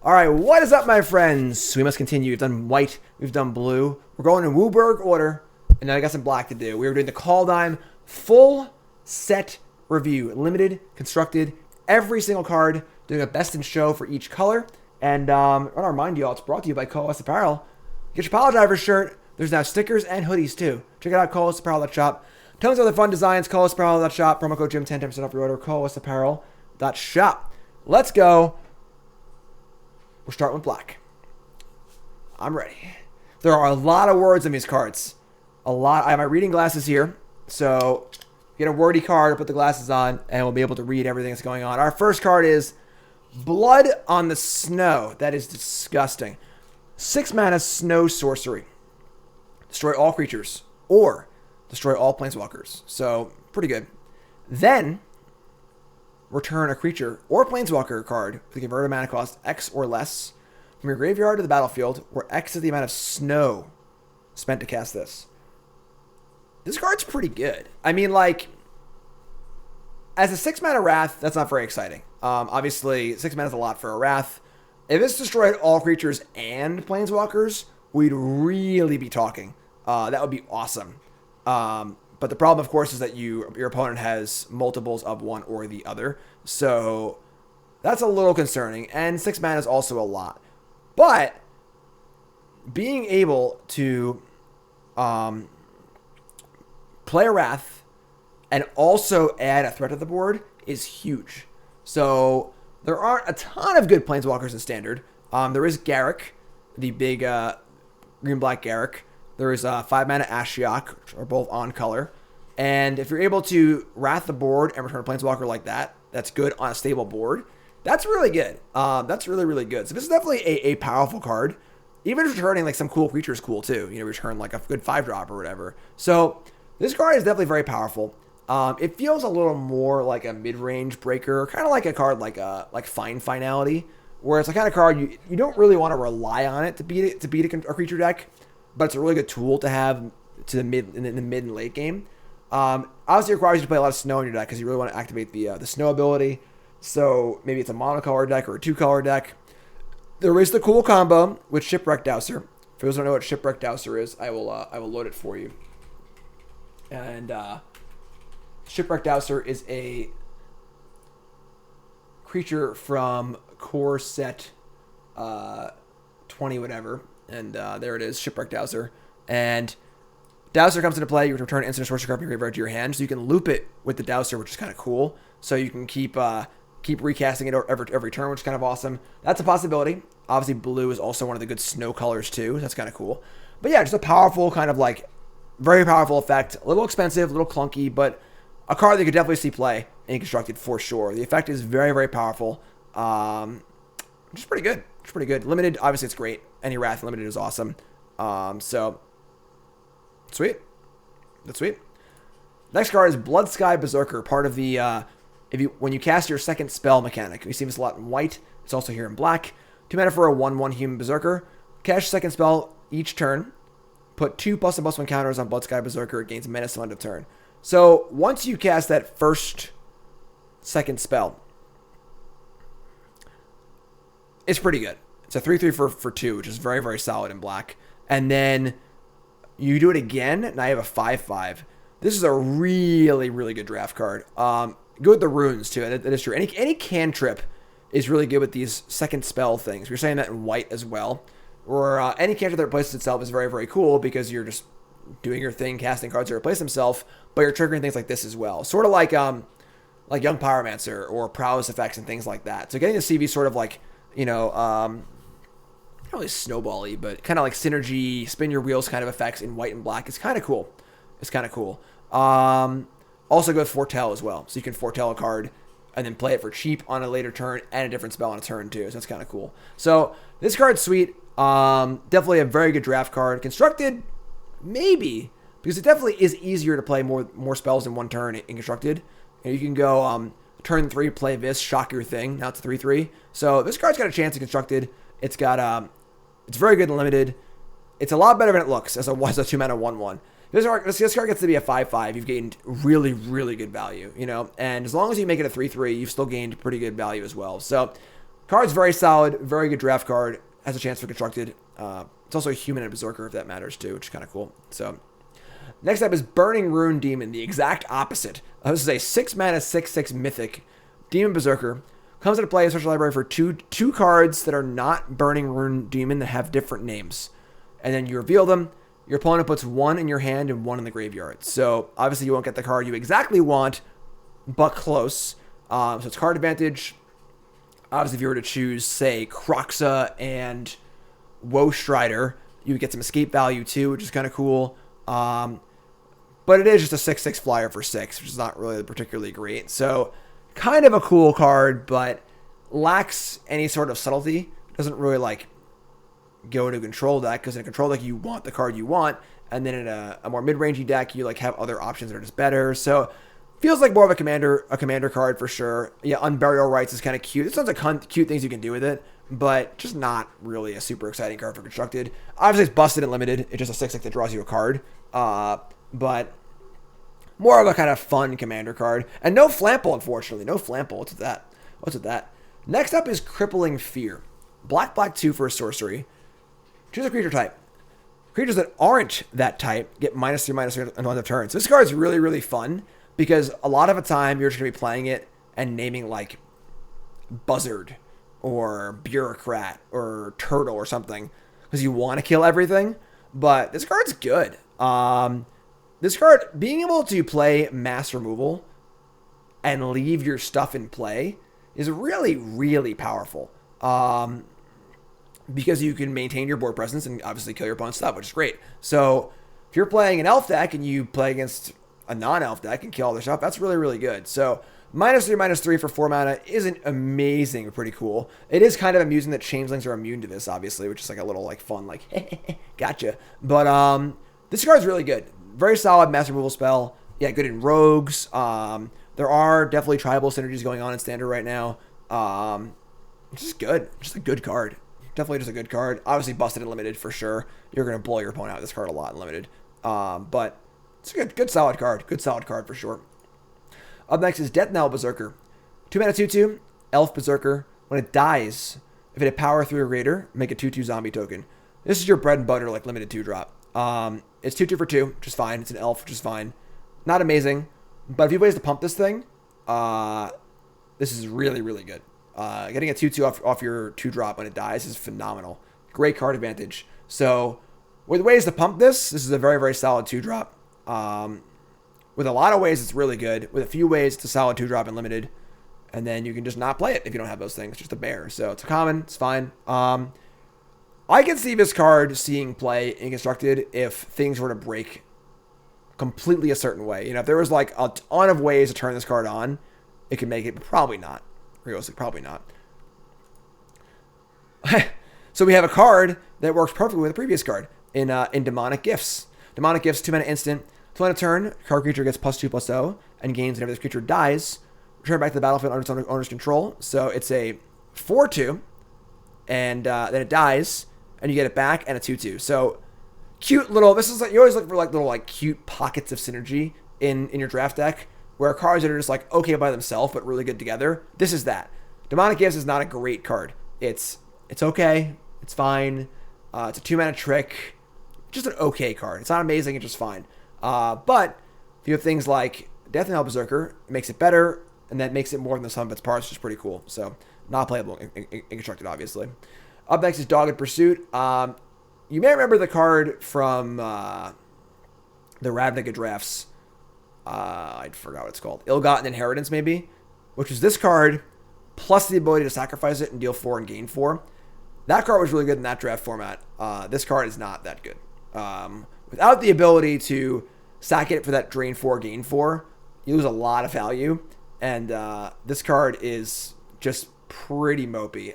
All right, what is up, my friends? We must continue. We've done white, we've done blue. We're going in Wooburg order, and then I got some black to do. We were doing the Kaldheim full set review, limited, constructed, every single card, doing a best in show for each color. And I want to remind you all, it's brought to you by Coalesce Apparel. Get your Pile Driver shirt. There's now stickers and hoodies too. Check it out, coalesceapparel.shop. Tons of other fun designs, coalesceapparel.shop. Promo code Jim, 10% off your order, coalesceapparel.shop. Let's go. We're starting with black. I'm ready. There are a lot of words in these cards. A lot. I have my reading glasses here. So get a wordy card, put the glasses on, and we'll be able to read everything that's going on. Our first card is Blood on the Snow. That is disgusting. 6 mana snow sorcery. Destroy all creatures. Or destroy all planeswalkers. So pretty good. Then return a creature or planeswalker card with a converted mana cost X or less from your graveyard to the battlefield, where X is the amount of snow spent to cast this. This card's pretty good. I mean, like, as a 6 mana Wrath, that's not very exciting. Obviously, 6 mana is a lot for a Wrath. If it's destroyed all creatures and planeswalkers, we'd really be talking. That would be awesome. But the problem, of course, is that your opponent has multiples of one or the other. So that's a little concerning. And 6 mana is also a lot. But being able to play a Wrath and also add a threat to the board is huge. So there aren't a ton of good planeswalkers in Standard. There is Garrick, the big green-black Garrick. There is 5 mana Ashiok, which are both on color. And if you're able to Wrath the board and return a planeswalker like that, that's good on a stable board. That's really good. That's really, really good. So this is definitely a powerful card. Even returning like some cool creature is cool too. You know, return like a good 5-drop or whatever. So this card is definitely very powerful. It feels a little more like a mid-range breaker, kind of like a card like Finality, where it's a kind of card you don't really want to rely on it to beat a creature deck, but it's a really good tool to have to the mid and late game. Obviously, it requires you to play a lot of snow in your deck because you really want to activate the snow ability. So maybe it's a monocolor deck or a 2-color deck. There is the cool combo with Shipwreck Dowser. For those who don't know what Shipwreck Dowser is, I will load it for you. And Shipwreck Dowser is a creature from core set 20 whatever. And there it is, Shipwreck Dowser. And Dowser comes into play. You return instant sorcery card from your graveyard to your hand, so you can loop it with the Dowser, which is kind of cool. So you can keep recasting it every turn, which is kind of awesome. That's a possibility. Obviously, blue is also one of the good snow colors too. That's kind of cool. But yeah, just a powerful kind of like very powerful effect. A little expensive, a little clunky, but a card that you could definitely see play in Constructed for sure. The effect is very, very powerful. Which is pretty good. It's pretty good. Limited, obviously, it's great. Any Wrath limited is awesome. So. Sweet. That's sweet. Next card is Bloodsky Berserker, part of the when you cast your second spell mechanic. We see this a lot in white. It's also here in black. 2 mana for a 1/1 human berserker. Cast your second spell each turn. Put 2+1/+1 counters on Bloodsky Berserker. It gains mana till end of turn. So once you cast that second spell, it's pretty good. It's a 3/3 for 2, which is very, very solid in black. And then you do it again, and I have a 5/5. This is a really, really good draft card. Go with the runes, too. That is true. Any cantrip is really good with these second spell things. We're saying that in white as well. Or any cantrip that replaces itself is very, very cool because you're just doing your thing, casting cards to replace themselves, but you're triggering things like this as well. Sort of like Young Pyromancer or Prowess effects and things like that. So getting to see these sort of like, not really snowball-y, but kind of like synergy, spin your wheels kind of effects in white and black. It's kind of cool. Also go with Foretell as well. So you can foretell a card and then play it for cheap on a later turn and a different spell on a turn too. So that's kind of cool. So this card's sweet. Definitely a very good draft card. Constructed, maybe, because it definitely is easier to play more spells in one turn in Constructed. And you can go turn 3, play this, shock your thing. Now it's 3/3. So this card's got a chance in Constructed. It's got it's very good and limited. It's a lot better than it looks as a 2 mana 1/1. This card gets to be a 5/5. You've gained really, really good value, And as long as you make it a 3/3, you've still gained pretty good value as well. So Card's very solid, very good draft card. Has a chance for constructed. It's also a human and berserker if that matters too, which is kind of cool. So next up is burning-rune demon, the exact opposite. This is a 6-mana 6/6 mythic demon berserker. Comes into play in special library for two cards that are not burning-rune demon that have different names, and then you reveal them. Your opponent puts one in your hand and one in the graveyard. So obviously you won't get the card you exactly want, but close. So it's card advantage. Obviously, if you were to choose, say, Croxa and Woe Strider, you would get some escape value too, which is kind of cool. But it is just a 6/6 flyer for 6, which is not really particularly great. So kind of a cool card, but lacks any sort of subtlety. Doesn't really like go into a control deck, because in a control deck you want the card you want, and then in a more mid-rangey deck you like have other options that are just better. So feels like more of a commander card for sure. Yeah, Unburial Rites is kind of cute. There's tons of cute things you can do with it, but just not really a super exciting card for constructed. Obviously, it's busted and limited. It's just a 6/6 that draws you a card. But more of a kind of fun commander card. And no Flample, unfortunately. No Flample. What's with that? Next up is Crippling Fear. Black 2 for a sorcery. Choose a creature type. Creatures that aren't that type get -3/-3 on one of turns. This card is really, really fun, because a lot of the time you're just going to be playing it and naming like Buzzard or Bureaucrat or Turtle or something because you want to kill everything. But this card's good. This card, being able to play mass removal and leave your stuff in play is really, really powerful. Because you can maintain your board presence and obviously kill your opponent's stuff, which is great. So if you're playing an elf deck and you play against a non-elf deck and kill all their stuff, that's really, really good. So -3/-3 for 4 mana isn't amazing, but pretty cool. It is kind of amusing that changelings are immune to this, obviously, which is like a little like fun, like gotcha. But this card's really good. Very solid mass removal spell. Yeah, good in rogues. There are definitely tribal synergies going on in standard right now. It's just good. Just a good card. Definitely just a good card. Obviously busted and limited for sure. You're going to blow your opponent out with this card a lot in limited. But it's a good solid card. Good solid card for sure. Up next is Death Knell Berserker. 2 mana 2/2, Elf Berserker. When it dies, if it had power 3 or greater, make a 2/2 zombie token. This is your bread and butter, like limited 2-drop. It's 2/2 for 2, which is fine. It's an elf, which is fine. Not amazing, but if you have ways to pump this thing, this is really, really good. Getting a 2/2 off your 2-drop when it dies is phenomenal. Great card advantage. So with ways to pump this is a very, very solid 2-drop. With a lot of ways, it's really good. With a few ways, it's a solid 2-drop and limited. And then you can just not play it if you don't have those things. It's just a bear. So it's a common. It's fine. I can see this card seeing play in constructed if things were to break completely a certain way. You know, if there was like a ton of ways to turn this card on, it could make it, but probably not. Realistically, probably not. So we have a card that works perfectly with the previous card in Demonic Gifts. Demonic Gifts, 2 mana instant. 2 mana turn, card creature gets +2/+0 and gains whenever this creature dies. Return back to the battlefield under its owner's control. So it's a 4/2, and then it dies, and you get it back, and a 2/2. So cute little. This is like you always look for like little like cute pockets of synergy in your draft deck, where cards that are just like okay by themselves but really good together. This is that. Demonic Gifts is not a great card. It's okay. It's fine. It's a 2 mana trick. Just an okay card. It's not amazing. It's just fine. But if you have things like Death Knell Berserker, it makes it better, and that makes it more than the sum of its parts, which is pretty cool. So not playable in constructed, obviously. Up next is Dogged Pursuit. You may remember the card from the Ravnica drafts. I forgot what it's called. Ill-Gotten Inheritance, maybe, which is this card plus the ability to sacrifice it and deal 4 and gain 4. That card was really good in that draft format. This card is not that good. Without the ability to sack it for that drain 4, gain 4, you lose a lot of value. And this card is just pretty mopey.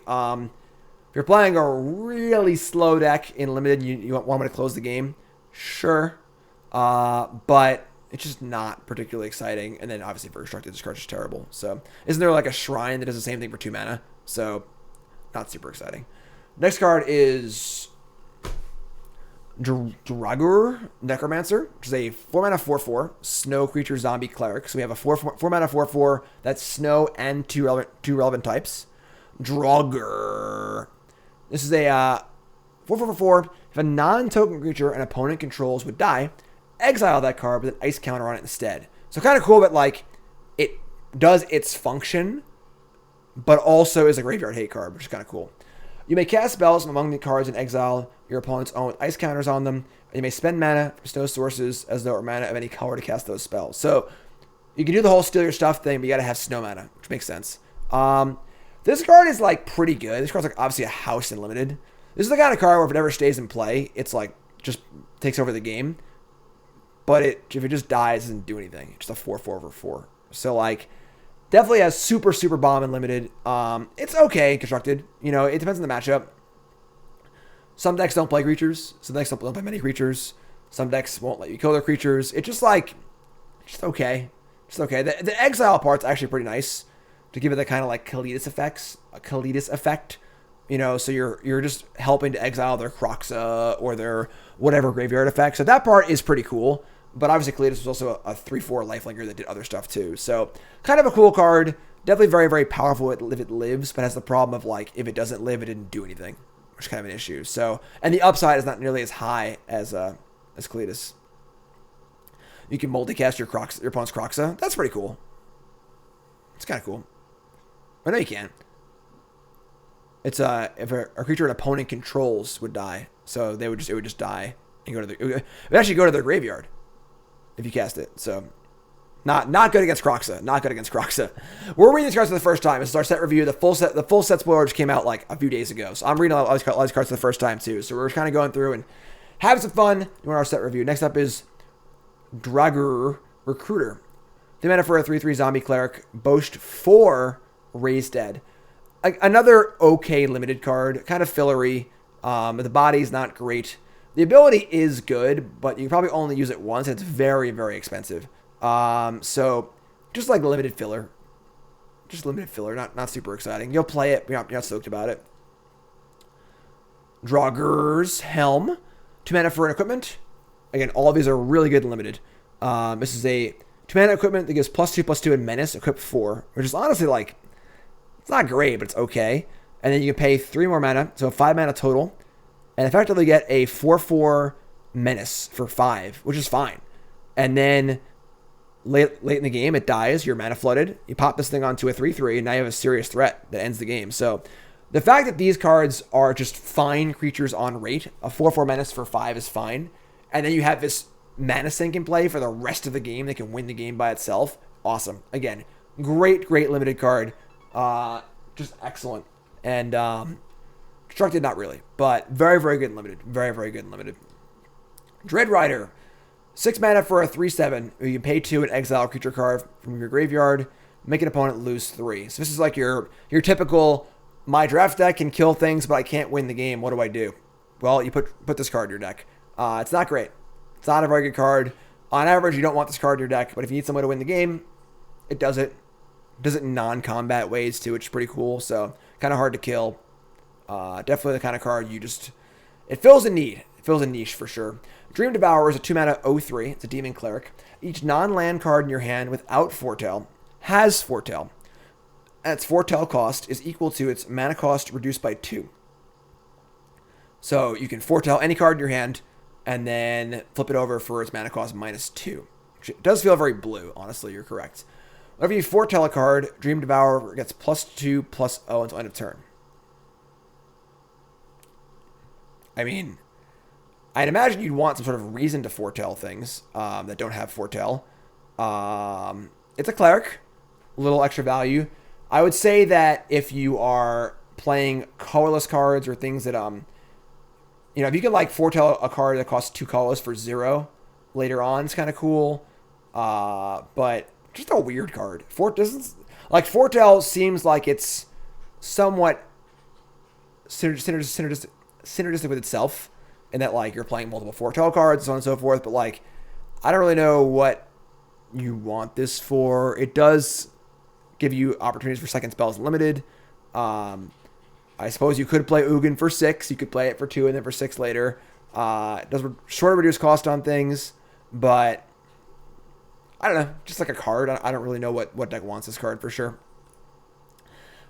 If you're playing a really slow deck in limited, you want me to close the game, sure. But it's just not particularly exciting. And then obviously for constructed, this card's just terrible. So isn't there like a shrine that does the same thing for 2 mana? So not super exciting. Next card is Dragur Necromancer, which is a 4 mana 4/4 snow creature zombie cleric. So we have a 4 mana 4/4 that's snow and two relevant types. Draugr. This is a 4/4/4. If a non-token creature an opponent controls would die, exile that card with an ice counter on it instead. So kind of cool, but like it does its function, but also is a graveyard hate card, which is kind of cool. You may cast spells from among the cards in exile your opponent's own with ice counters on them, and you may spend mana from snow sources as though it were mana of any color to cast those spells. So you can do the whole steal your stuff thing, but you got to have snow mana, which makes sense. This card is like pretty good. This card's like obviously a house in limited. This is the kind of card where if it ever stays in play, it's like just takes over the game. But if it just dies, it doesn't do anything. It's just a 4/4/4. So like definitely has super bomb in limited. It's okay constructed. You know, it depends on the matchup. Some decks don't play creatures. Some decks don't play many creatures. Some decks won't let you kill their creatures. It's just like, just okay. Just okay. The exile part's actually pretty nice to give it that kind of like Kalidas effect. You know, so you're just helping to exile their Kroxa or their whatever graveyard effect. So that part is pretty cool. But obviously Kalidas was also a 3/4 lifelinker that did other stuff too. So kind of a cool card. Definitely very powerful if it lives, but has the problem of like if it doesn't live, it didn't do anything, which is kind of an issue. So, and the upside is not nearly as high as Kalidas. You can multicast your opponent's Kroxa. That's pretty cool. It's kind of cool. I know you can. It's if a creature an opponent controls would die, so it would just die and it would actually go to their graveyard if you cast it. So not good against Kroxa. Not good against Kroxa. We're reading these cards for the first time. This is our set review. The full set spoiler just came out like a few days ago, so I'm reading all these cards for the first time too. So we're kind of going through and having some fun doing our set review. Next up is Draugr Recruiter. 3 mana for a 3/3 zombie cleric. Boast 4 Raised Dead. Another okay limited card, kind of fillery. The body's not great. The ability is good, but you can probably only use it once, and it's very expensive. So just like limited filler. Just limited filler, not super exciting. You'll play it, but you're not stoked about it. Draugr's Helm. 2 mana for an equipment. Again, all of these are really good and limited. This is a 2 mana equipment that gives +2/+2 and Menace, equip 4, which is honestly like, it's not great, but it's okay. And then you can pay 3 more mana, so 5 mana total, and effectively get a 4/4 Menace for 5, which is fine. And then late in the game, it dies, you're mana flooded, you pop this thing onto a 3/3, and now you have a serious threat that ends the game. So the fact that these cards are just fine creatures on rate, a 4/4 Menace for 5 is fine, and then you have this mana sink in play for the rest of the game that can win the game by itself. Awesome. Again, great limited card. Just excellent. And constructed, not really, but very good and limited. Very good and limited. Dread Rider. 6 mana for a 3/7. You can pay 2 and exile a creature card from your graveyard. Make an opponent lose 3. So this is like your typical, my draft deck can kill things, but I can't win the game. What do I do? Well, you put this card in your deck. It's not great. It's not a very good card. On average, you don't want this card in your deck, but if you need someone to win the game, it does it. It does it in non-combat ways too, which is pretty cool. So kind of hard to kill. Definitely the kind of card it fills a need. It fills a niche for sure. Dream Devour is a 2 mana 0/3. It's a demon cleric. Each non-land card in your hand without foretell has foretell. And its foretell cost is equal to its mana cost reduced by 2. So you can foretell any card in your hand and then flip it over for its mana cost -2. Which does feel very blue, honestly, you're correct. Whenever you foretell a card, Dream Devour gets +2/+0 until end of turn. I mean, I'd imagine you'd want some sort of reason to foretell things that don't have foretell. It's a cleric, a little extra value. I would say that if you are playing colorless cards or things that if you can like foretell a card that costs 2 colors for 0 later on, it's kind of cool. But just a weird card. Foretell seems like it's somewhat synergistic with itself, in that like you're playing multiple foretell cards, so on and so forth. But like, I don't really know what you want this for. It does give you opportunities for second spells limited. I suppose you could play Ugin for 6. You could play it for 2 and then for 6 later. It does sort of reduce cost on things, but I don't know. Just like a card. I don't really know what deck wants this card for sure.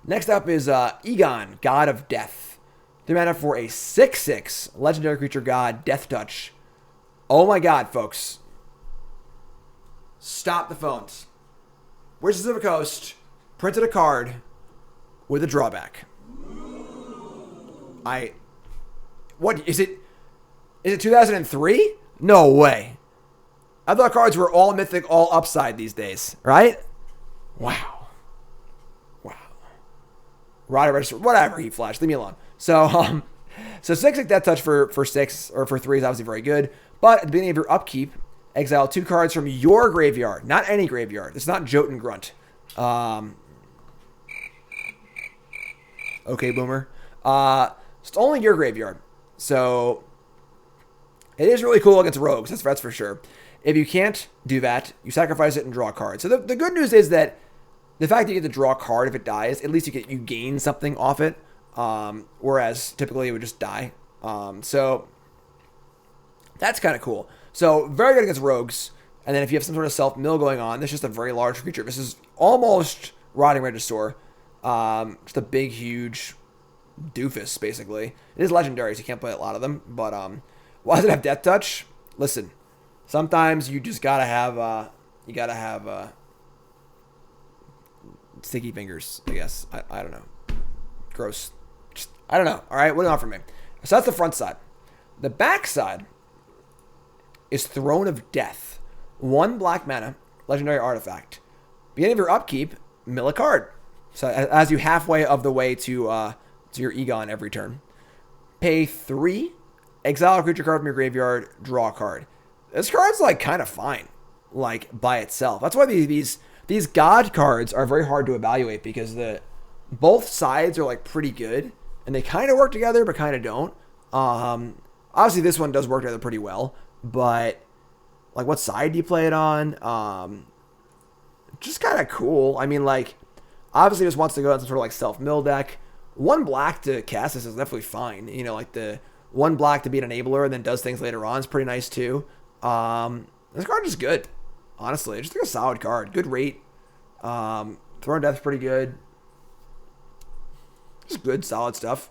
Next up is Egon, God of Death. 3 mana for a 6/6 legendary creature god, Death Touch. Oh my god, folks. Stop the phones. Wizards of the Coast printed a card with a drawback. What is it? Is it 2003? No way. I thought cards were all mythic, all upside these days, right? Wow. Rider Register, whatever, he flashed. Leave me alone. So 6 Death Touch for 6 or for 3 is obviously very good. But at the beginning of your upkeep, exile 2 cards from your graveyard. Not any graveyard. It's not Jotun Grunt. Okay, Boomer. It's only your graveyard. So it is really cool against rogues. That's for sure. If you can't do that, you sacrifice it and draw a card. So the good news is that the fact that you get to draw a card if it dies, at least you gain something off it. Whereas typically it would just die. So that's kind of cool. So very good against rogues. And then if you have some sort of self-mill going on, this is just a very large creature. This is almost Rotting Regisaur. Just a big, huge doofus, basically. It is legendary, so you can't play a lot of them. But why does it have Death Touch? Listen, sometimes you just gotta have sticky fingers, I guess. I don't know. Gross. I don't know. All right, what do you want from me? So that's the front side. The back side is Throne of Death. 1 black mana, legendary artifact. Beginning of your upkeep, mill a card. So as you halfway of the way to your Egon every turn. Pay 3, exile a creature card from your graveyard, draw a card. This card's like kind of fine, like by itself. That's why these god cards are very hard to evaluate because both sides are like pretty good and they kind of work together but kind of don't. Obviously this one does work together pretty well, but like what side do you play it on? Just kind of cool. I mean, like obviously this wants to go on some sort of like self-mill deck. 1 black to cast this is definitely fine. You know, like the 1 black to be an enabler and then does things later on is pretty nice too. This card is good. Honestly, just like a solid card. Good rate. Throne of Death's pretty good. Just good, solid stuff.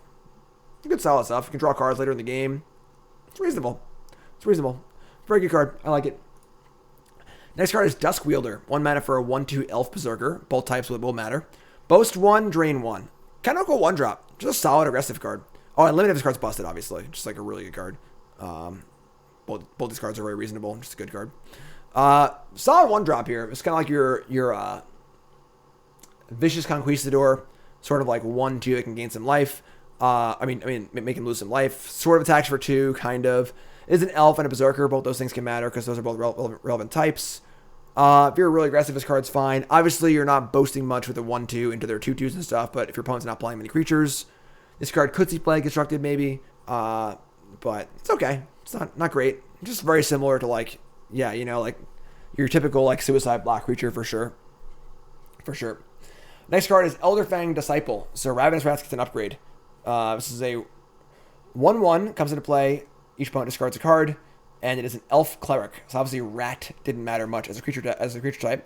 Good, solid stuff. You can draw cards later in the game. It's reasonable. Very good card. I like it. Next card is Dusk Wielder. 1 mana for a 1/2 Elf Berserker. Both types will matter. Boast 1, drain 1. Kind of cool 1-drop. Just a solid aggressive card. Oh, and limited if this card's busted, obviously. Just like a really good card. Both these cards are very reasonable. Just a good card. Solid 1-drop here. It's kind of like your Vicious Conquistador, sort of like 1/2 that can gain some life. I mean, make him lose some life. Sort of attacks for 2, kind of. It is an elf and a berserker. Both those things can matter because those are both relevant types. If you're really aggressive, this card's fine. Obviously, you're not boasting much with the 1/2 into their 2/2s and stuff. But if your opponent's not playing many creatures, this card could see play constructed maybe. But it's okay. It's not great. Just very similar to like, yeah, you know, like your typical like suicide block creature for sure. Next card is Elderfang Disciple. So Ravenous Rats gets an upgrade. This is a 1/1, comes into play. Each opponent discards a card, and it is an Elf Cleric. So obviously Rat didn't matter much as a creature type,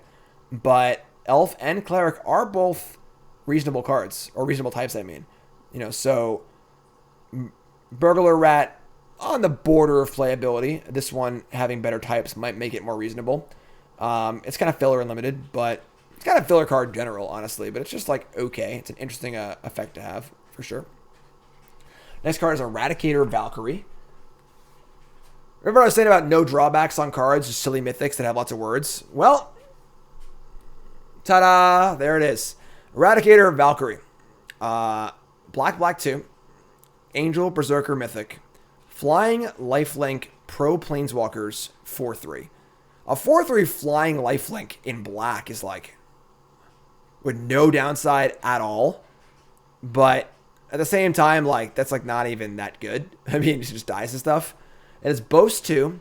but Elf and Cleric are both reasonable cards, or reasonable types, I mean. You know, so Burglar Rat on the border of playability. This one having better types might make it more reasonable. It's kind of filler and limited, but it's kind of filler card in general, honestly. But it's just like okay. It's an interesting effect to have for sure. Next card is Eradicator Valkyrie. Remember what I was saying about no drawbacks on cards, just silly mythics that have lots of words? Well, ta-da! There it is. Eradicator Valkyrie. Black 2. Angel Berserker Mythic. Flying Lifelink Pro Planeswalkers 4/3. A 4/3 flying lifelink in black is like with no downside at all. But at the same time, like that's like not even that good. I mean, it just dies and stuff. It is boast 2,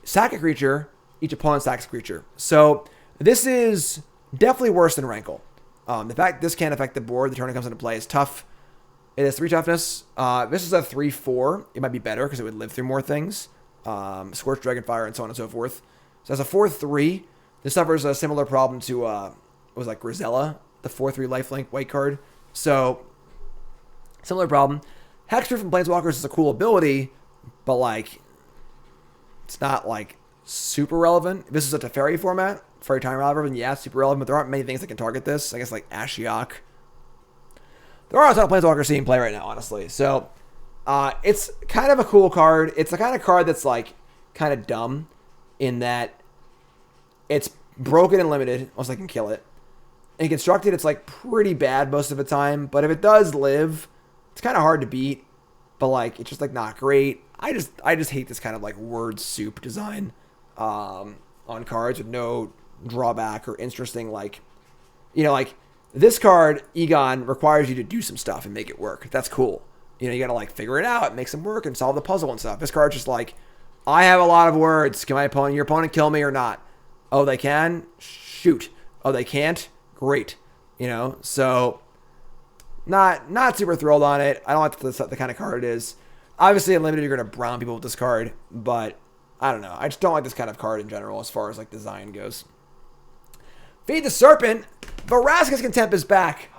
sack a creature, each opponent sacks a creature. So this is definitely worse than Rankle. The fact this can't affect the board, the turn it comes into play is tough. It has 3 toughness. This is a 3/4. It might be better because it would live through more things. Scorch, Dragonfire, and so on and so forth. So as a 4/3, this suffers a similar problem to was like Grisella, the 4/3 lifelink white card. So, similar problem. Hexproof from Planeswalkers is a cool ability, but like, it's not like super relevant. If this is a Teferi format, Fairy Time Revolver, then yeah, it's super relevant, but there aren't many things that can target this. I guess like Ashiok. There are a ton of Planeswalkers seeing play right now, honestly. So, it's kind of a cool card. It's the kind of card that's like kind of dumb in that it's broken and limited, unless I can kill it. And constructed, it's like pretty bad most of the time. But if it does live, it's kind of hard to beat. But like, it's just like not great. I just hate this kind of like word soup design on cards with no drawback or interesting, like, you know, like this card, Egon, requires you to do some stuff and make it work. That's cool. You know, you got to like figure it out, make some work and solve the puzzle and stuff. This card's just like, I have a lot of words. Can your opponent kill me or not? Oh, they can? Shoot. Oh, they can't? Great. You know, so not super thrilled on it. I don't like the kind of card it is. Obviously, in limited, you're going to brown people with this card, but I don't know. I just don't like this kind of card in general as far as like design goes. Feed the Serpent. Vraska's Contempt is back.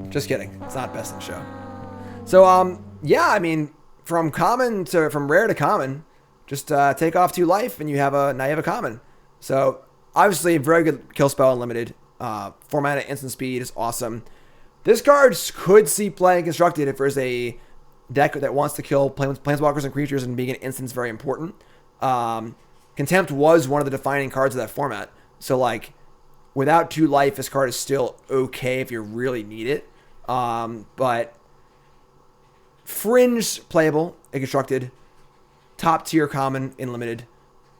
Just kidding. It's not best in show. So, yeah, I mean, from rare to common, just take off 2 life and now you have a common. So, obviously, a very good kill spell unlimited. 4 mana instant speed is awesome. This card could see play constructed if there's a deck that wants to kill planeswalkers and creatures, and being an instant is very important. Contempt was one of the defining cards of that format. So, like, without 2 life, this card is still okay if you really need it. But Fringe playable and constructed. Top tier common in limited.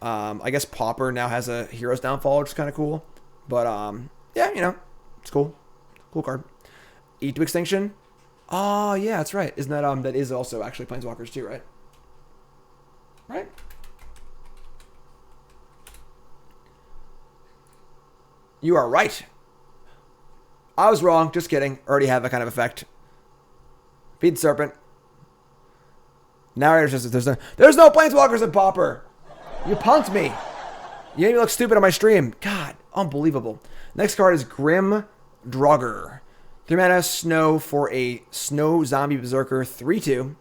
I guess Pauper now has a Hero's Downfall, which is kind of cool. But yeah, you know, it's cool. Cool card. Eat to Extinction. Oh yeah, that's right. Isn't that that is also actually Planeswalkers too, right? Right? You are right. I was wrong. Just kidding. Already have that kind of effect. Feed Serpent. Now there's no Planeswalkers in Pauper. You punked me. You made me look stupid on my stream. God, unbelievable. Next card is Grim Draugr. 3 mana snow for a snow zombie berserker 3/2.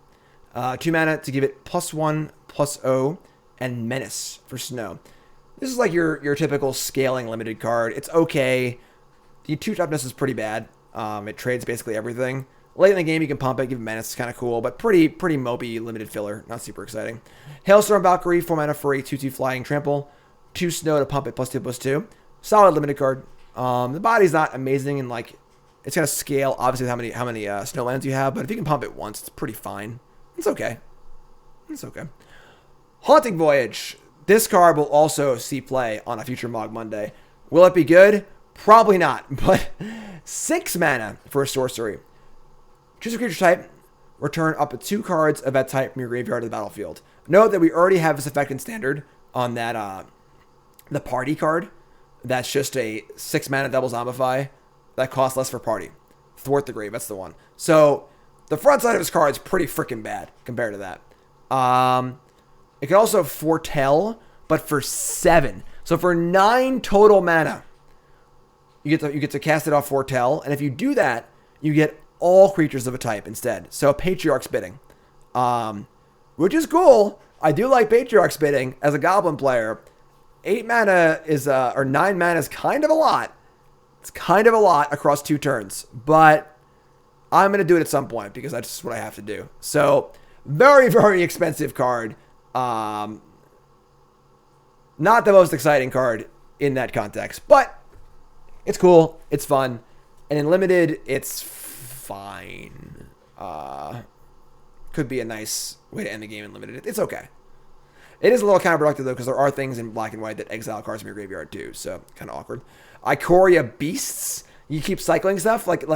2 mana to give it +1/+0 and menace for snow. This is like your typical scaling limited card. It's okay. The 2 toughness is pretty bad. It trades basically everything. Late in the game, you can pump it, give it menace. It's kind of cool, but pretty mopey limited filler. Not super exciting. Hailstorm Valkyrie, 4 mana for a 2/2 flying trample. 2 snow to pump it, +2/+2. Solid limited card. The body's not amazing, and like it's gonna scale obviously with how many snowlands you have, but if you can pump it once, it's pretty fine. It's okay. It's okay. Haunting Voyage. This card will also see play on a future Mog Monday. Will it be good? Probably not, but 6 mana for a sorcery. Choose a creature type. Return up to 2 cards of that type from your graveyard to the battlefield. Note that we already have this effect in Standard on that the party card. That's just a 6 mana double zombify that costs less for party. Thwart the Grave, that's the one. So the front side of this card is pretty freaking bad compared to that. It can also foretell, but for 7. So for 9 total mana, you get to cast it off foretell, and if you do that, you get all creatures of a type instead. So Patriarch's Bidding, which is cool. I do like Patriarch's Bidding as a Goblin player. 8 mana is or 9 mana is kind of a lot. It's kind of a lot across 2 turns, but I'm gonna do it at some point because that's just what I have to do. So very expensive card. Not the most exciting card in that context, but it's cool. It's fun, and in limited, it's fine. Could be a nice way to end the game in limited. It's okay. It is a little counterproductive though, because there are things in black and white that exile cards from your graveyard too, so kind of awkward. Ikoria Beasts. You keep cycling stuff like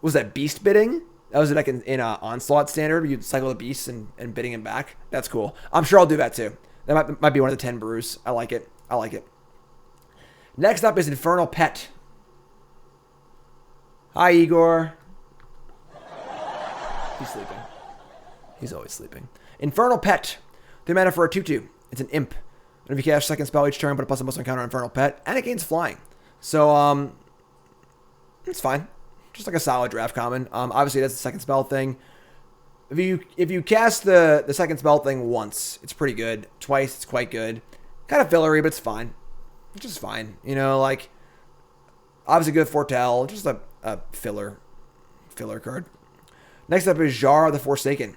was that Beast Bidding? That was like in Onslaught Standard. You'd cycle the beasts and bidding him back. That's cool. I'm sure I'll do that too. That might be one of the 10 brews. I like it. Next up is Infernal Pet. Hi, Igor. He's sleeping. He's always sleeping. Infernal Pet. 3 mana for a 2/2. It's an imp. And if you cast second spell each turn, put a +1/+1 counter on Infernal Pet, and it gains flying. So, it's fine. Just like a solid draft common. Obviously, that's the second spell thing. If you cast the second spell thing once, it's pretty good. Twice, it's quite good. Kind of fillery, but it's fine. It's just fine. You know, like, obviously good foretell. Just a filler card. Next up is Jar of the Forsaken.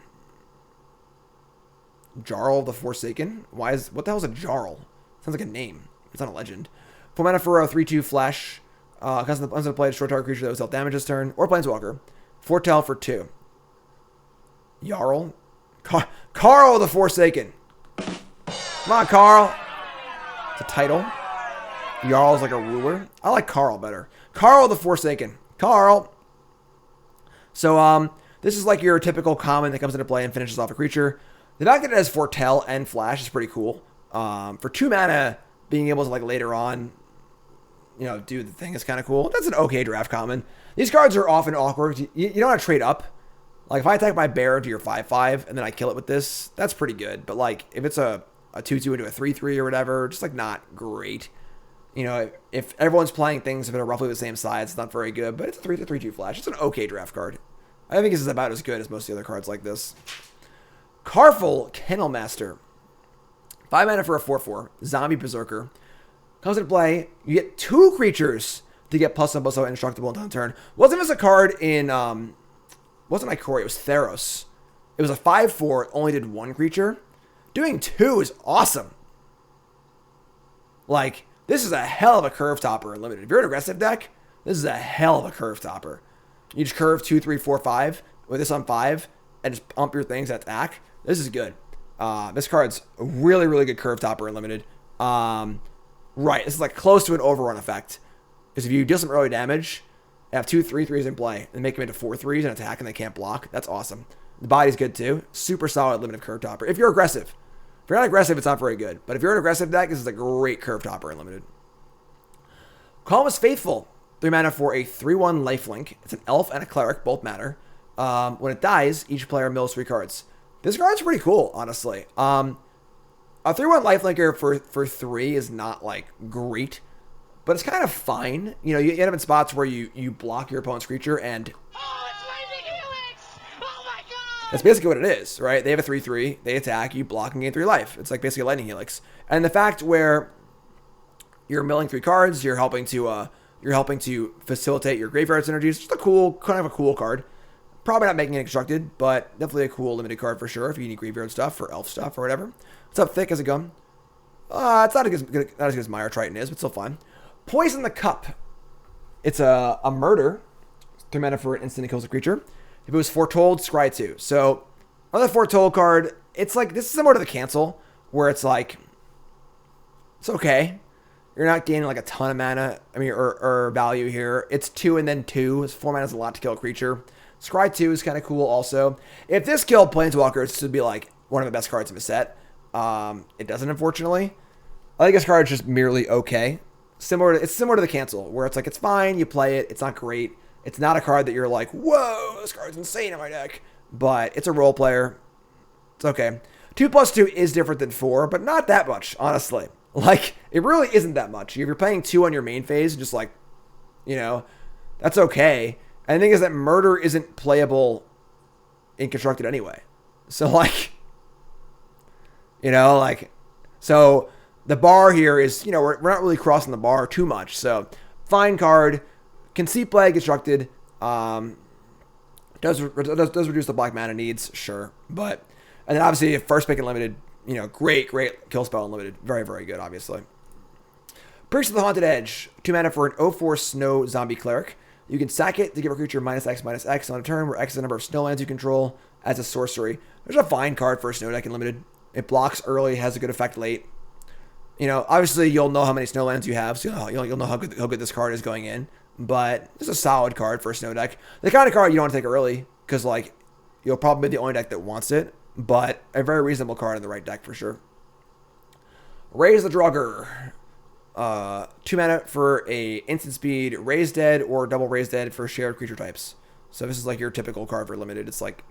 Jarl of the Forsaken? What the hell is a Jarl? Sounds like a name. It's not a legend. 4 mana for a 3/2 flash. Comes into play, destroy target creature that was dealt damage this turn, or Planeswalker. Foretell for 2. Jarl? Carl the Forsaken. Come on, Carl. It's a title. Jarl's like a ruler. I like Carl better. Carl the Forsaken. Carl. So, this is like your typical common that comes into play and finishes off a creature. The fact that it has Foretell and Flash is pretty cool. For 2 mana, being able to, like, later on, you know, do the thing is kind of cool. That's an okay draft common. These cards are often awkward. You don't want to trade up. Like, if I attack my bear into your 5/5 and then I kill it with this, that's pretty good. But, like, if it's a 2/2 into a 3/3 or whatever, just, like, not great. You know, if everyone's playing things that are roughly the same size, it's not very good. But it's a 3/2 Flash. It's an okay draft card. I think this is about as good as most of the other cards like this. Carful Kennel Master. 5 mana for a 4/4. Zombie Berserker. Comes into play. You get 2 creatures to get +1/+1 indestructible until turn. Wasn't this a card in, wasn't Ikoria, it was Theros. It was a 5/4, it only did 1 creature. Doing 2 is awesome. Like, this is a hell of a curve topper in limited. If you're an aggressive deck, this is a hell of a curve topper. You just curve 2, 3, 4, 5 with this on 5 and just pump your things at attack. This is good. This card's a really, really good curve topper in limited. Right, this is like close to an overrun effect. Because if you deal some early damage, have 2 3/3s in play and make them into 4/3s and attack and they can't block, that's awesome. The body's good too. Super solid limited curve topper. If you're aggressive. If you're not aggressive, it's not very good. But if you're an aggressive deck, this is a great curve topper in limited. Calm is Faithful. 3 mana for a 3/1 lifelink. It's an elf and a cleric, both matter. When it dies, each player mills 3 cards. This card's pretty cool, honestly. A 3/1 lifelinker for 3 is not, like, great. But it's kind of fine. You know, you end up in spots where you block your opponent's creature and... Oh, it's Lightning Helix! Oh my god! That's basically what it is, right? They have a 3/3, they attack, you block and gain 3 life. It's like basically a Lightning Helix. And the fact where you're milling 3 cards, you're helping to facilitate your graveyard synergies. Just a cool, kind of a cool card. Probably not making it constructed, but definitely a cool limited card for sure if you need graveyard stuff or elf stuff or whatever. What's up, Thick as a Gum? It's not as good as Mire Triton is, but still fine. Poison the Cup. It's a murder. 3 mana for an instant that kills a creature. If it was Foretold, scry 2. So, another Foretold card. It's like, this is similar to the Cancel, where it's like, it's okay. You're not gaining like a ton of mana, or value here. It's 2 and then 2. 4 mana is a lot to kill a creature. Scry 2 is kind of cool also. If this killed Planeswalker, this would be like one of the best cards in the set. It doesn't, unfortunately. I think this card is just merely okay. It's similar to the Cancel, where it's like, it's fine, you play it, it's not great. It's not a card that you're like, whoa, this card's insane in my deck. But it's a role player. It's okay. 2+2 is different than 4, but not that much, honestly. Like, it really isn't that much. If you're playing 2 on your main phase, just like, you know, that's okay. And the thing is that murder isn't playable in constructed anyway. So, like, you know, like, so the bar here is, you know, we're not really crossing the bar too much. So, fine card. Can see play constructed. Does reduce the black mana needs, sure. But, and then obviously, first pick and limited, you know, great kill spell unlimited. Very, very good, obviously. Priest of the Haunted Edge. 2 mana for an 0/4 snow zombie cleric. You can sack it to give a creature -X/-X on a turn, where X is the number of snowlands you control as a sorcery. There's a fine card for a snow deck in limited. It blocks early, has a good effect late. You know, obviously you'll know how many snowlands you have, so you'll know how good this card is going in. But it's a solid card for a snow deck. The kind of card you don't want to take early, because like you'll probably be the only deck that wants it. But a very reasonable card in the right deck for sure. Raise the Drugger. 2 mana for a instant speed raise dead or double raise dead for shared creature types. So this is like your typical card for limited. It's like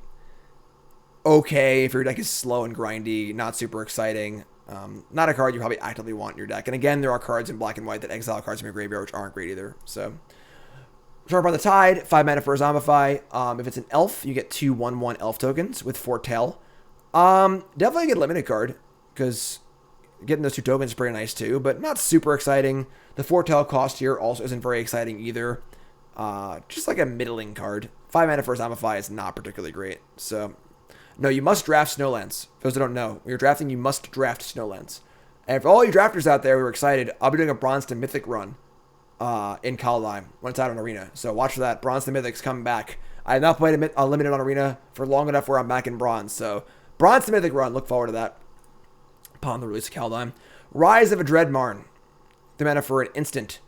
okay if your deck is slow and grindy, not super exciting. Not a card you probably actively want in your deck. And again, there are cards in black and white that exile cards from your graveyard, which aren't great either. So, Sharp on the Tide, 5 mana for a Zombify. If it's an elf, you get 2 1/1 elf tokens with Foretell. Definitely a good limited card, because getting those 2 tokens is pretty nice too, but not super exciting. The Foretell cost here also isn't very exciting either. Just like a middling card. 5 mana for a Zombify is not particularly great. So, no, you must draft Snowlands. For those who don't know, when you're drafting, you must draft Snowlands. And for all you drafters out there who are excited, I'll be doing a Bronze to Mythic run in Kaldheim when it's out on Arena. So watch for that. Bronze to Mythic's coming back. I have not played a limited on Arena for long enough where I'm back in Bronze. So Bronze to Mythic run. Look forward to that upon the release of Kaldheim. Rise of a Dreadmarn. 3 mana for an instant.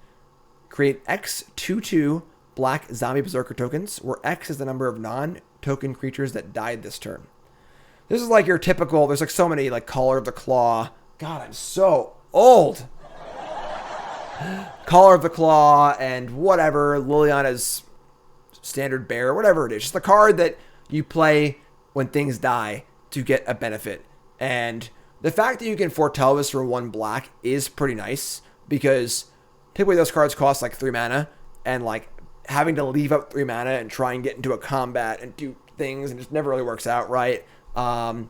Create X 2/2 black zombie berserker tokens, where X is the number of non-token creatures that died this turn. This is like your typical, there's like so many, like Caller of the Claw. God, I'm so old. Caller of the Claw and whatever, Liliana's Standard Bearer, whatever it is. Just a card that you play when things die to get a benefit. And the fact that you can foretell this for 1 black is pretty nice, because typically those cards cost like 3 mana, and like having to leave up 3 mana and try and get into a combat and do things, and it just never really works out right. And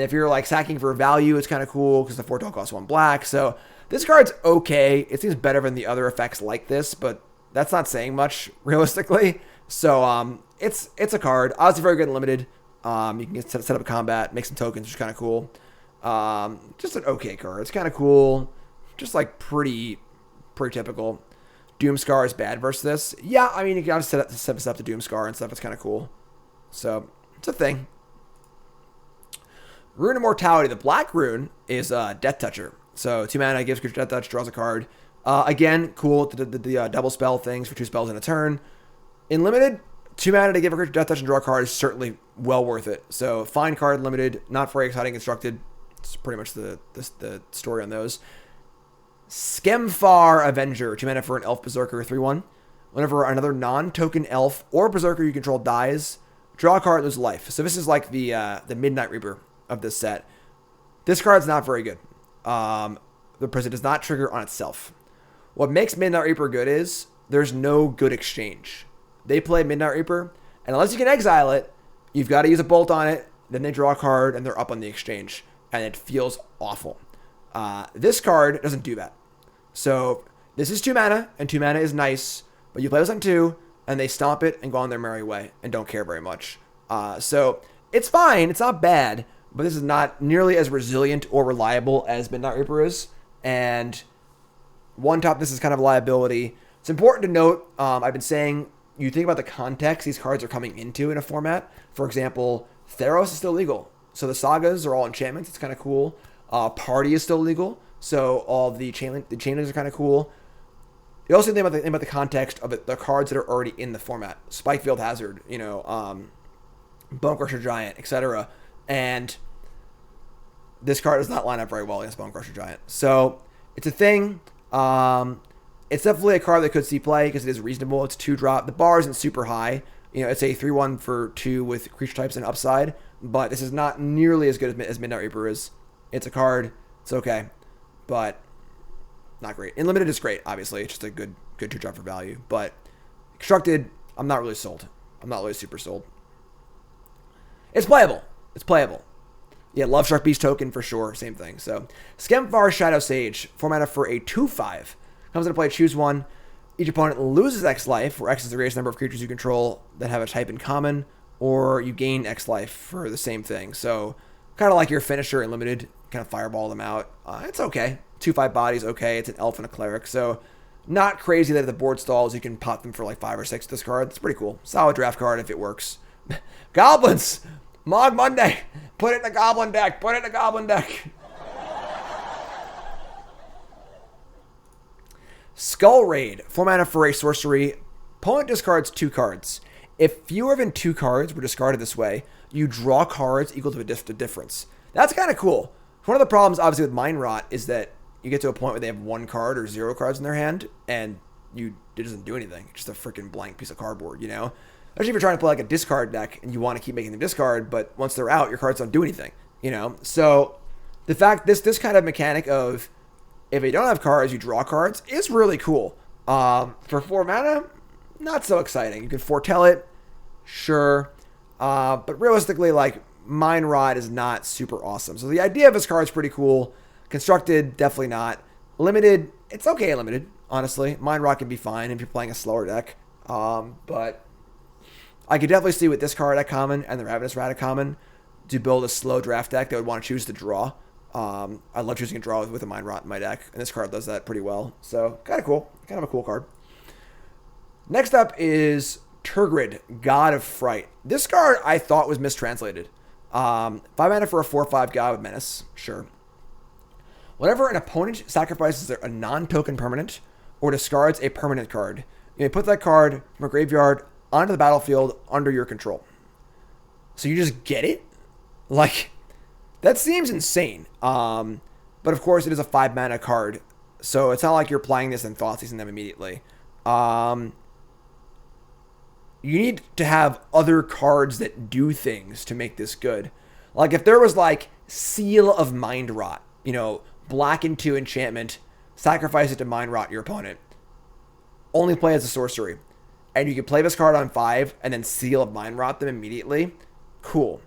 if you're like sacking for value, it's kind of cool because the foretell costs 1 black. So this card's okay. It seems better than the other effects like this, but that's not saying much realistically. So it's a card. Obviously very good in limited. You can set up a combat, make some tokens, which is kind of cool. Just an okay card. It's kind of cool. Just like pretty typical. Doomscar is bad versus this. Yeah, I mean, you can obviously set this up to Doomscar and stuff. It's kind of cool. So it's a thing. Rune Immortality. The black rune is Death Toucher. So 2 mana, gives creature Death Touch, draws a card. Again, cool. The double spell things for 2 spells in a turn. In limited, 2 mana to give a creature Death Touch and draw a card is certainly well worth it. So fine card, limited, not very exciting constructed. It's pretty much the story on those. Skempfar Avenger. 2 mana for an elf berserker, 3/1. Whenever another non-token elf or berserker you control dies, draw a card and lose life. So this is like the Midnight Reaper of this set. This card's not very good. Because it does not trigger on itself. What makes Midnight Reaper good is there's no good exchange. They play Midnight Reaper, and unless you can exile it, you've got to use a bolt on it, then they draw a card, and they're up on the exchange. And it feels awful. This card doesn't do that. So this is 2 mana, and 2 mana is nice, but you play this on 2, and they stomp it and go on their merry way and don't care very much. So it's fine. It's not bad, but this is not nearly as resilient or reliable as Midnight Reaper is. And one top, this is kind of a liability. It's important to note, I've been saying, you think about the context these cards are coming into in a format. For example, Theros is still legal. So the sagas are all enchantments. It's kind of cool. Party is still legal. So all the chainlinks are kind of cool. You also think about the context of the cards that are already in the format. Spikefield Hazard, Bonecrusher Giant, etc. And this card does not line up very well against Bonecrusher Giant. So it's a thing. It's definitely a card that could see play because it is reasonable. It's 2-drop. The bar isn't super high. It's a 3/1 for 2 with creature types and upside. But this is not nearly as good as Midnight Reaper is. It's a card. It's okay. But not great. In limited, it's great, obviously. It's just a good 2-drop for value. But constructed, I'm not really sold. I'm not really super sold. It's playable. Yeah, Love Shark Beast token for sure. Same thing. So, Skempfar Shadow Sage. 4 mana for a 2/5. Comes into play, choose 1. Each opponent loses X life, where X is the greatest number of creatures you control that have a type in common, or you gain X life for the same thing. So, kind of like your finisher in limited, kind of fireball them out. It's okay. 2/5 bodies, okay. It's an elf and a cleric. So, not crazy that if the board stalls, you can pop them for like 5 or 6 this card. It's pretty cool. Solid draft card if it works. Goblins! Mog Monday! Put it in the Goblin deck! Skull Raid. 4 mana for a sorcery. Opponent discards 2 cards. If fewer than 2 cards were discarded this way, you draw cards equal to a difference. That's kind of cool. One of the problems, obviously, with Mind Rot is that you get to a point where they have 1 card or 0 cards in their hand, and it doesn't do anything. It's just a freaking blank piece of cardboard, Especially if you're trying to play like a discard deck and you want to keep making them discard, but once they're out, your cards don't do anything, So the fact this kind of mechanic of if you don't have cards, you draw cards is really cool. For 4 mana, not so exciting. You can foretell it, sure. But realistically, like, Mind Rot is not super awesome. So the idea of this card is pretty cool. Constructed, definitely not. Limited, it's okay limited, honestly. Mind Rot can be fine if you're playing a slower deck. But I could definitely see with this card at common and the Ravenous Rat at common to build a slow draft deck that would want to choose to draw. I love choosing a draw with a Mind Rot in my deck, and this card does that pretty well. So, kind of cool. Kind of a cool card. Next up is Turgrid, God of Fright. This card I thought was mistranslated. 5 mana for a 4/5 God with Menace. Sure. Whenever an opponent sacrifices a non-token permanent or discards a permanent card, you may put that card from a graveyard onto the battlefield under your control. So you just get it? Like, that seems insane. But of course, it is a 5 mana card. So it's not like you're playing this and Thoughtseizing them immediately. You need to have other cards that do things to make this good. Like if there was like Seal of Mind Rot, you know, black and 2 enchantment, sacrifice it to Mind Rot your opponent. Only play as a sorcery. And you can play this card on 5 and then Seal of Mind Rot them immediately. Cool.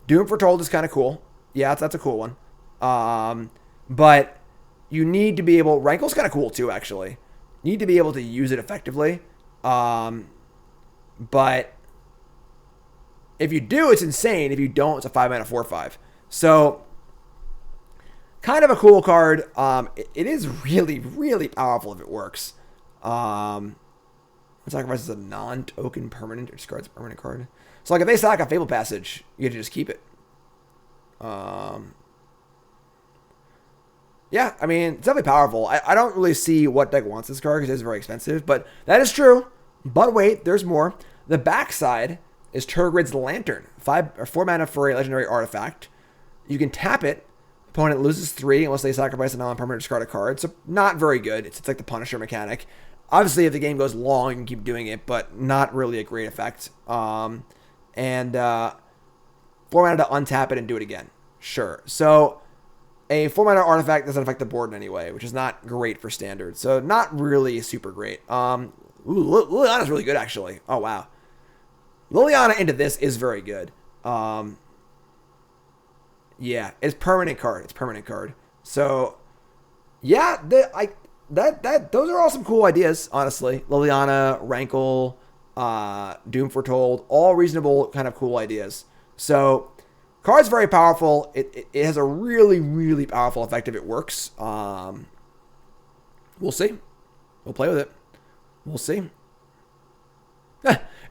Doom Foretold is kind of cool. Yeah, that's a cool one. But you need to be able... Rankle's kind of cool too, actually. You need to be able to use it effectively. But if you do, it's insane. If you don't, it's a 5 mana 4/5. So, kind of a cool card. It is really, really powerful if it works. It sacrifices a non-token permanent or discards a permanent card. So, like, if they sack a Fable Passage, you get to just keep it. Yeah, I mean, it's definitely powerful. I don't really see what deck wants this card because it's very expensive, but that is true. But wait, there's more. The backside is Turgrid's Lantern. 4 mana for a legendary artifact. You can tap it. Opponent loses 3 unless they sacrifice a non-permanent discard a card. So not very good. It's like the Punisher mechanic. Obviously, if the game goes long, you can keep doing it, but not really a great effect. 4 mana to untap it and do it again. Sure. So a 4 mana artifact doesn't affect the board in any way, which is not great for standard. So not really super great. Liliana's really good, actually. Oh, wow. Liliana into this is very good. Yeah, it's permanent card. It's permanent card. So, yeah, those are all some cool ideas, honestly. Liliana, Rankle, Doom Foretold, all reasonable kind of cool ideas. So, card's very powerful. It has a really, really powerful effect if it works. We'll see. We'll play with it. We'll see.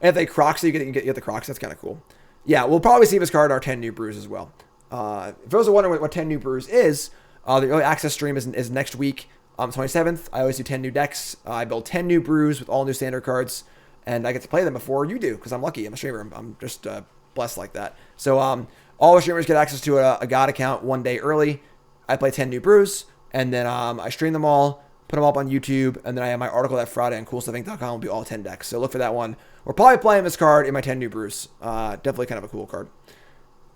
And if they Crocs, you get the Crocs. That's kind of cool. Yeah, we'll probably see this card in our 10 New Brews as well. If those are wondering what 10 New Brews is, the early access stream is next week on the 27th. I always do 10 new decks. I build 10 new brews with all new standard cards, and I get to play them before you do because I'm lucky. I'm a streamer. I'm just blessed like that. So all the streamers get access to a God account 1 day early. I play 10 new brews, and then I stream them all, put them up on YouTube, and then I have my article that Friday on CoolStuffInc.com will be all 10 decks. So look for that one. We're probably playing this card in my 10 new brews. Definitely kind of a cool card.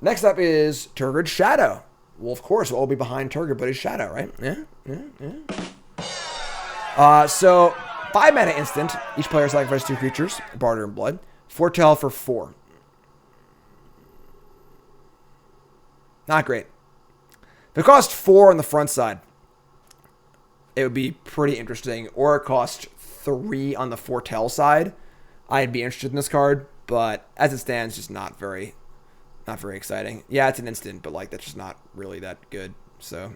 Next up is Turgrid Shadow. Well, of course, we'll all be behind Turgrid, but it's Shadow, right? Yeah. So 5 mana instant. Each player sacrifices 2 creatures, Barter and Blood. Foretell for 4. Not great. If it cost 4 on the front side, it would be pretty interesting. Or it cost 3 on the foretell side, I'd be interested in this card. But as it stands, just not very exciting. Yeah, it's an instant, but like that's just not really that good. So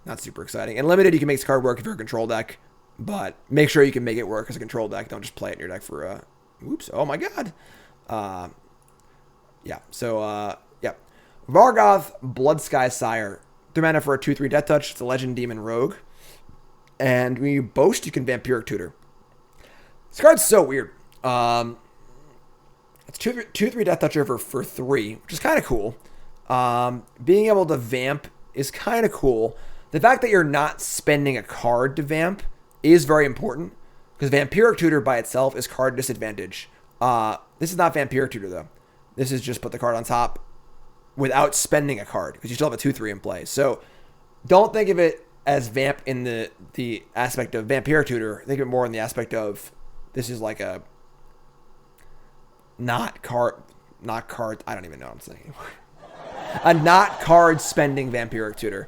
not super exciting. And limited, you can make this card work if you're a control deck, but make sure you can make it work as a control deck. Don't just play it in your deck for oops. Oh my god. Yeah. So yeah. Vargoth, Bloodsky Sire. 3 mana for a 2/3 Death Touch. It's a Legend Demon Rogue. And when you boast, you can Vampiric Tutor. This card's so weird. It's 2/3 Death Toucher for 3, which is kind of cool. Being able to vamp is kind of cool. The fact that you're not spending a card to vamp is very important, because Vampiric Tutor by itself is card disadvantage. This is not Vampiric Tutor, though. This is just put the card on top without spending a card because you still have a 2/3 in play. So don't think of it as vamp in the aspect of Vampire Tutor. Think of it more in the aspect of this is like a not card. I don't even know what I'm saying anymore. A not card spending Vampiric Tutor.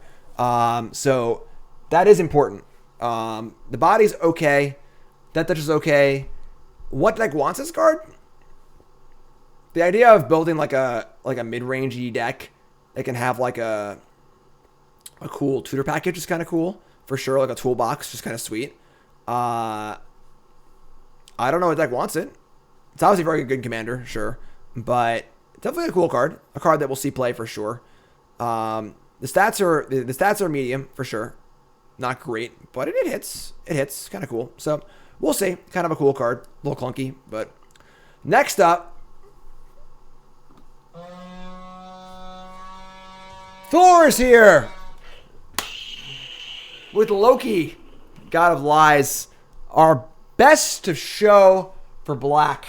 So that is important. The body's okay. That touch is okay. What deck wants this card? The idea of building like a mid-rangey deck that can have like a cool tutor package is kind of cool for sure. Like a toolbox, just kind of sweet. I don't know what deck wants it. It's obviously a very good commander, sure, but definitely a cool card. A card that we'll see play for sure. The stats are medium for sure. Not great, but it hits. It hits. Kind of cool. So we'll see. Kind of a cool card. A little clunky, but next up, Thor's here with Loki, God of Lies, our best of show for black.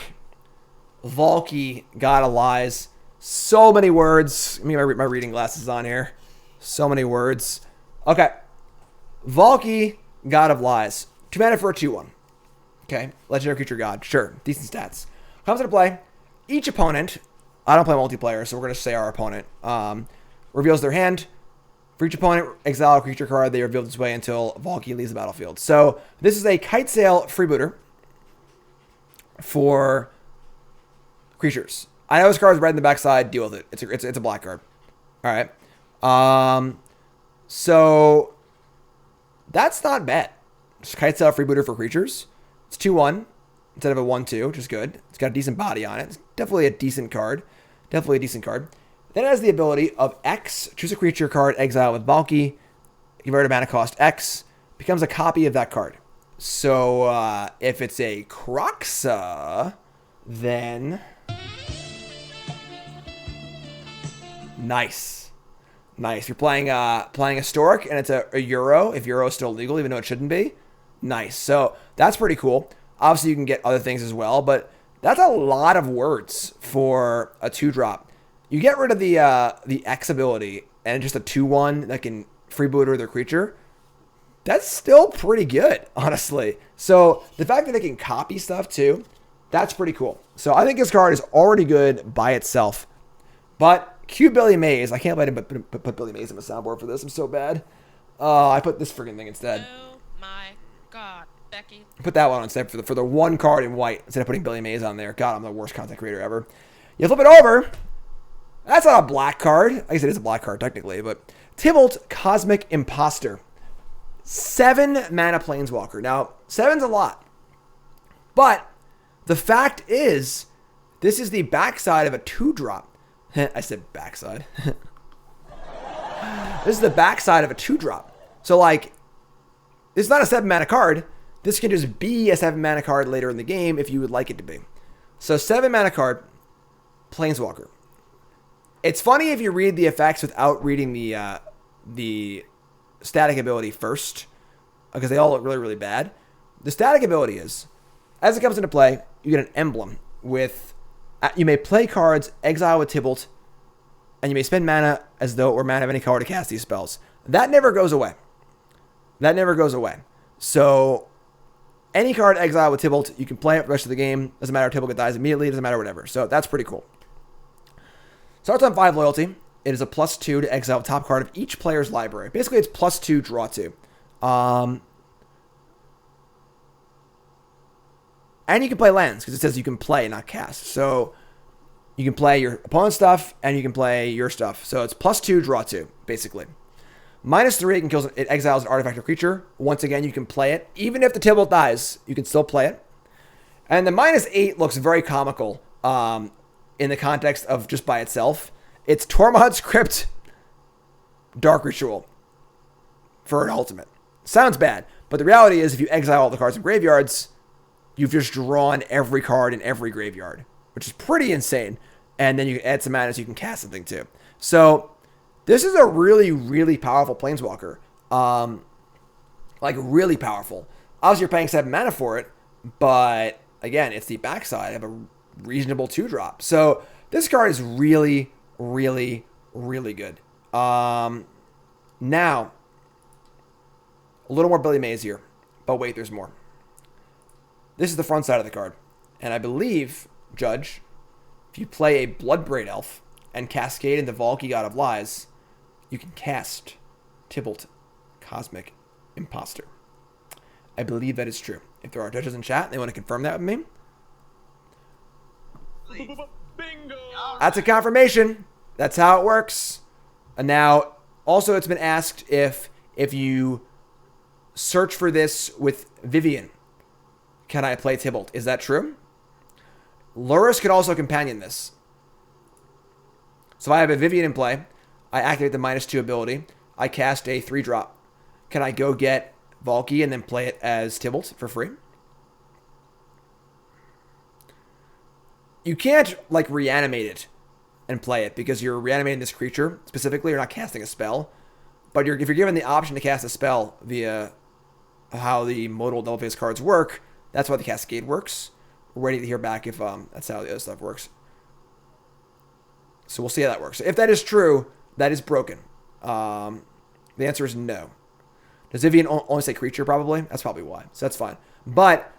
Valky, God of Lies. So many words. I mean, my reading glasses on here. So many words. Okay. Valky, God of Lies. 2 mana for a 2/1. Okay. Legendary creature god. Sure. Decent stats. Comes into play. Each opponent, I don't play multiplayer, so we're going to say our opponent, reveals their hand. For each opponent, exile a creature card. They reveal this way until Valky leaves the battlefield. So this is a Kite Sail freebooter for creatures. I know this card is red in the backside. Deal with it. It's a black card. All right. So that's not bad. Just Kite Sail freebooter for creatures. It's 2/1 instead of a 1/2, which is good. It's got a decent body on it. It's definitely a decent card. Definitely a decent card. Then it has the ability of X, choose a creature card, exile with Valky, convert a mana cost X, becomes a copy of that card. So if it's a Croxa, then nice. You're playing a Stork and it's a Euro, if Euro is still legal, even though it shouldn't be. Nice. So that's pretty cool. Obviously, you can get other things as well, but that's a lot of words for a 2-drop. You get rid of the X ability and just a 2/1 that can freebooter their creature. That's still pretty good, honestly. So the fact that they can copy stuff too, that's pretty cool. So I think this card is already good by itself. But cue Billy Mays. I can't let him put Billy Mays on the soundboard for this. I'm so bad. I put this friggin' thing instead. Oh my god, Becky. Put that one on instead for the one card in white instead of putting Billy Mays on there. God, I'm the worst content creator ever. You flip it over. That's not a black card. I guess it is a black card technically, but Tybalt, Cosmic Imposter. 7 mana Planeswalker. Now, 7's a lot. But the fact is, this is the backside of a 2-drop. I said backside. This is the backside of a 2-drop. So, like, it's not a 7 mana card. This can just be a 7 mana card later in the game if you would like it to be. So, 7 mana card, Planeswalker. It's funny if you read the effects without reading the static ability first, because they all look really, really bad. The static ability is, as it comes into play, you get an emblem with, you may play cards, exile with Tybalt, and you may spend mana as though it were mana of any color to cast these spells. That never goes away. That never goes away. So, any card exile with Tybalt, you can play it for the rest of the game. Doesn't matter if Tybalt dies immediately, doesn't matter whatever. So, that's pretty cool. Starts on 5 loyalty. It is a +2 to exile the top card of each player's library. Basically, it's +2, draw 2. And you can play lands, because it says you can play, not cast. So, you can play your opponent's stuff, and you can play your stuff. So, it's +2, draw 2, basically. -3, it exiles an artifact or creature. Once again, you can play it. Even if the Tybalt dies, you can still play it. And the -8 looks very comical. In the context of just by itself. It's Tormod's Crypt Dark Ritual for an ultimate. Sounds bad, but the reality is if you exile all the cards in graveyards, you've just drawn every card in every graveyard, which is pretty insane. And then you can add some mana so you can cast something too. So this is a really, really powerful Planeswalker. Like really powerful. Obviously you're paying 7 mana for it, but again, it's the backside of a reasonable 2-drop. So this card is really, really, really good. Now, a little more Billy Mays here. But wait, there's more. This is the front side of the card. And I believe, Judge, if you play a Bloodbraid Elf and cascade into Valky God of Lies, you can cast Tybalt, Cosmic Imposter. I believe that is true. If there are judges in chat and they want to confirm that with me, Bingo! that's a confirmation. That's how it works. And now, also, it's been asked if you search for this with Vivian, can I play Tybalt? Is that true? Lurrus can also companion this. So if I have a Vivian in play, I activate the -2 ability, I cast a 3-drop. Can I go get Valky and then play it as Tybalt for free? You can't, like, reanimate it and play it because you're reanimating this creature. Specifically, you're not casting a spell. But if you're given the option to cast a spell via how the modal double face cards work, that's why the Cascade works. We're waiting to hear back if that's how the other stuff works. So we'll see how that works. If that is true, that is broken. The answer is no. Does Vivian only say creature? Probably. That's probably why. So that's fine. But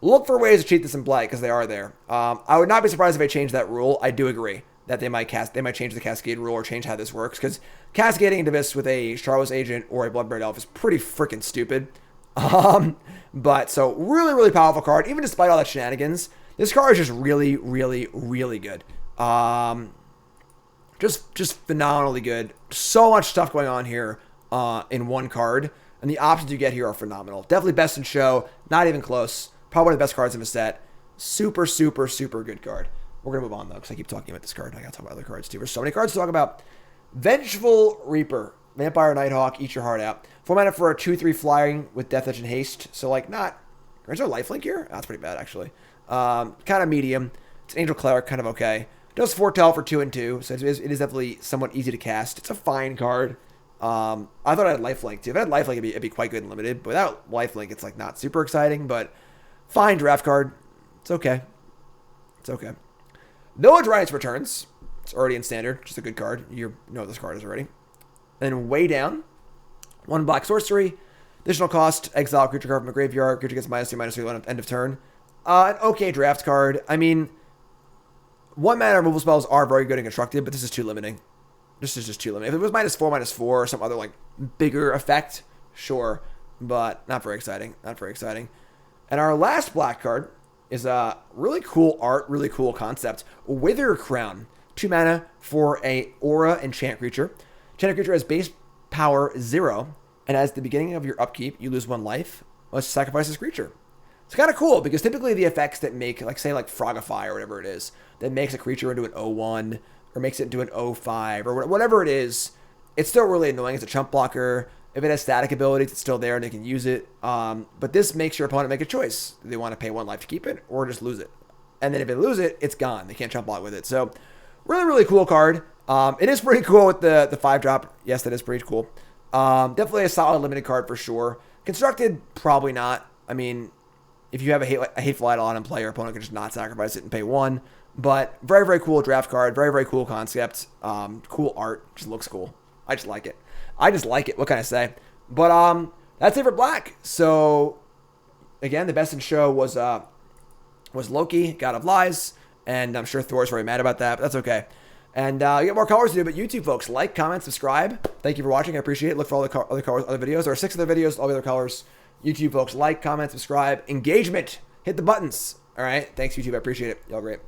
look for ways to cheat this in play because they are there. I would not be surprised if they change that rule. I do agree that they might change the Cascade rule or change how this works because cascading into this with a Charlos Agent or a Bloodbraid Elf is pretty freaking stupid. But so really, really powerful card. Even despite all that shenanigans, this card is just really, really, really good. Just phenomenally good. So much stuff going on here in one card. And the options you get here are phenomenal. Definitely best in show. Not even close. Probably one of the best cards in the set. Super, super, super good card. We're going to move on, though, because I keep talking about this card. I got to talk about other cards, too. There's so many cards to talk about. Vengeful Reaper. Vampire Nighthawk. Eat your heart out. 4 mana for a 2/3 flying with Death Edge and Haste. So, like, not... Is there a lifelink here? Oh, that's pretty bad, actually. Kind of medium. It's an Angel Cleric. Kind of okay. Does foretell for 2 and 2. So it is definitely somewhat easy to cast. It's a fine card. I thought I had lifelink, too. If I had lifelink, it'd be quite good and limited. But without lifelink, it's, like, not super exciting. But fine draft card. It's okay. It's okay. No Adriance returns. It's already in standard. Just a good card. You know what this card is already. And way down. 1 black sorcery. Additional cost. Exile creature card from a graveyard. Creature gets -2/-3 end of turn. An okay draft card. I mean, 1 mana removal spells are very good and constructed, but this is too limiting. This is just too limiting. If it was -4/-4 or some other, like, bigger effect, sure. But not very exciting. Not very exciting. And our last black card is a really cool art, really cool concept. Wither Crown. 2 mana for a aura enchant creature. Enchanted creature has base power 0, and as the beginning of your upkeep, you lose 1 life. Let's sacrifice this creature. It's kind of cool because typically the effects that make, like, say, like Frogify or whatever it is, that makes a creature into an 0/1 or makes it into an 0/5 or whatever it is, it's still really annoying. It's a chump blocker. If it has static abilities, it's still there and they can use it. But this makes your opponent make a choice. Do they want to pay 1 life to keep it or just lose it? And then if they lose it, it's gone. They can't chump block with it. So really, really cool card. It is pretty cool with the 5-drop. Yes, that is pretty cool. Definitely a solid limited card for sure. Constructed, probably not. I mean, if you have a Hateful Idol on and play, your opponent can just not sacrifice it and pay 1. But very, very cool draft card. Very, very cool concept. Cool art. Just looks cool. I just like it. What can I say? But that's it for black. So again, the best in show was Loki, God of Lies, and I'm sure Thor's very mad about that, but that's okay. And you got more colors to do, but YouTube folks, like, comment, subscribe. Thank you for watching. I appreciate it. Look for all the other colors, other videos. There are 6 other videos, all the other colors. YouTube folks, like, comment, subscribe, engagement. Hit the buttons. All right. Thanks, YouTube. I appreciate it. Y'all great.